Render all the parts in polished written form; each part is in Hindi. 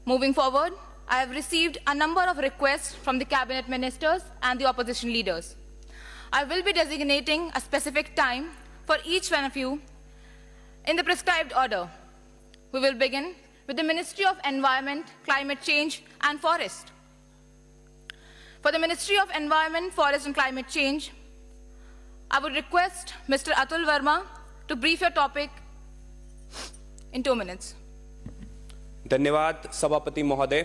Moving forward, I have received a number of requests from the cabinet ministers and the opposition leaders. I will be designating a specific time for each one of you in the prescribed order. We will begin with the Ministry of Environment, Climate Change and Forest. For the Ministry of Environment, Forest and Climate Change, I would request Mr. Atul Verma to brief your topic in 2 minutes. धन्यवाद सभापति महोदय।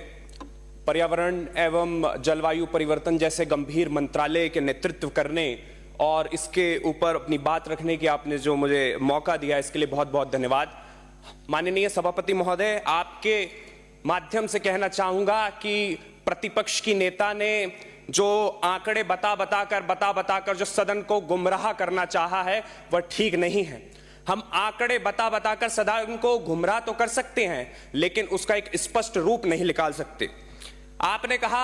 पर्यावरण एवं जलवायु परिवर्तन जैसे गंभीर मंत्रालय के नेतृत्व करने और इसके ऊपर अपनी बात रखने की आपने जो मुझे मौका दिया इसके लिए बहुत बहुत धन्यवाद। माननीय सभापति महोदय, आपके माध्यम से कहना चाहूंगा कि प्रतिपक्ष की नेता ने जो आंकड़े बता बताकर जो सदन को गुमराह करना चाहा है वह ठीक नहीं है। हम आंकड़े बताकर सदन को गुमराह तो कर सकते हैं, लेकिन उसका एक स्पष्ट रूप नहीं निकाल सकते। आपने कहा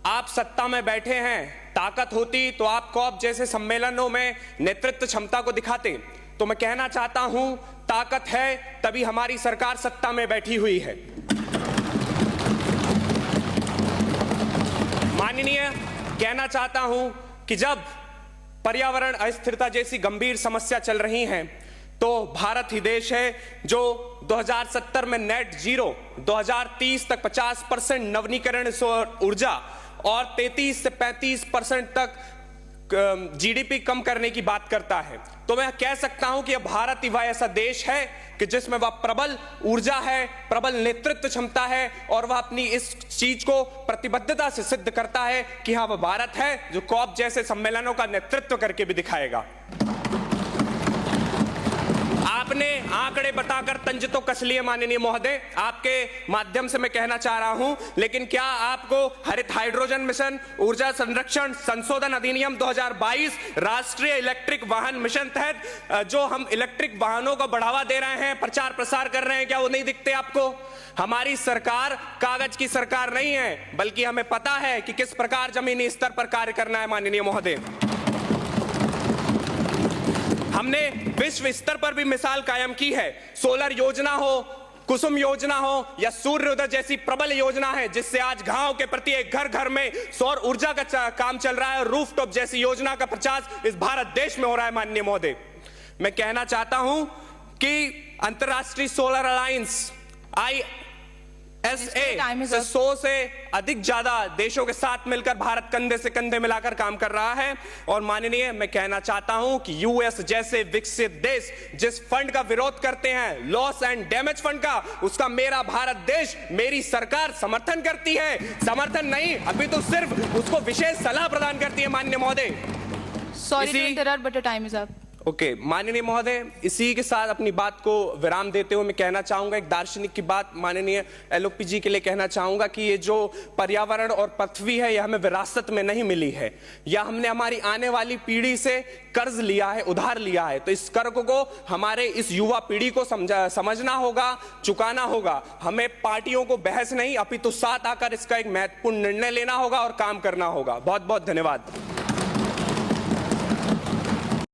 आप सत्ता में बैठे हैं, ताकत होती तो आप कॉप जैसे सम्मेलनों में नेतृत्व क्षमता को दिखाते। तो मैं कहना चाहता हूं, ताकत है तभी हमारी सरकार सत्ता में बैठी हुई है। माननीय, कहना चाहता हूं कि जब पर्यावरण अस्थिरता जैसी गंभीर समस्या चल रही है तो भारत ही देश है जो 2070 में नेट जीरो, 2030 तक 50% नवीकरण सौर ऊर्जा और 33 से 35% तक जीडीपी कम करने की बात करता है। तो मैं कह सकता हूं कि भारत ही वह ऐसा देश है कि जिसमें वह प्रबल ऊर्जा है, प्रबल नेतृत्व क्षमता है और वह अपनी इस चीज को प्रतिबद्धता से सिद्ध करता है कि हाँ, वह भारत है जो कॉप जैसे सम्मेलनों का नेतृत्व करके भी दिखाएगा। आपने आंकड़े बताकर तंज तो कस लिए माननीय महोदय, आपके माध्यम से मैं कहना चाह रहा हूं, लेकिन क्या आपको हरित हाइड्रोजन मिशन, ऊर्जा संरक्षण संशोधन अधिनियम 2022, राष्ट्रीय इलेक्ट्रिक वाहन मिशन तहत जो हम इलेक्ट्रिक वाहनों को बढ़ावा दे रहे हैं, प्रचार प्रसार कर रहे हैं, क्या वो नहीं दिखते आपको? हमारी सरकार कागज की सरकार नहीं है, बल्कि हमें पता है कि किस प्रकार जमीनी स्तर पर कार्य करना है। माननीय महोदय, हमने विश्व स्तर पर भी मिसाल कायम की है। सोलर योजना हो, कुसुम योजना हो या सूर्योदय जैसी प्रबल योजना है, जिससे आज गांव के प्रति एक घर घर में सौर ऊर्जा का काम चल रहा है। रूफटॉप जैसी योजना का प्रचार इस भारत देश में हो रहा है। माननीय महोदय, मैं कहना चाहता हूं कि अंतरराष्ट्रीय सोलर अलायंस ISA 100 से अधिक ज्यादा देशों के साथ मिलकर भारत कंधे से कंधे मिलाकर काम कर रहा है। और माननीय, मैं कहना चाहता हूं कि यूएस जैसे विकसित देश जिस फंड का विरोध करते हैं, लॉस एंड डैमेज फंड का, उसका मेरा भारत देश, मेरी सरकार समर्थन करती है। समर्थन नहीं, अभी तो सिर्फ उसको विशेष सलाह प्रदान करती है। माननीय महोदय, sorry to interrupt but time is up. Okay, माननीय महोदय, इसी के साथ अपनी बात को विराम देते हुए मैं कहना चाहूंगा एक दार्शनिक की बात माननीय एलओपी जी के लिए कहना चाहूंगा कि ये जो पर्यावरण और पृथ्वी है, यह हमें विरासत में नहीं मिली है, या हमने हमारी आने वाली पीढ़ी से कर्ज लिया है, उधार लिया है। तो इस कर्ज को हमारे इस युवा पीढ़ी को समझना होगा, चुकाना होगा। हमें पार्टियों को बहस नहीं, अपितु साथ आकर इसका एक महत्वपूर्ण निर्णय लेना होगा और काम करना होगा। बहुत बहुत धन्यवाद।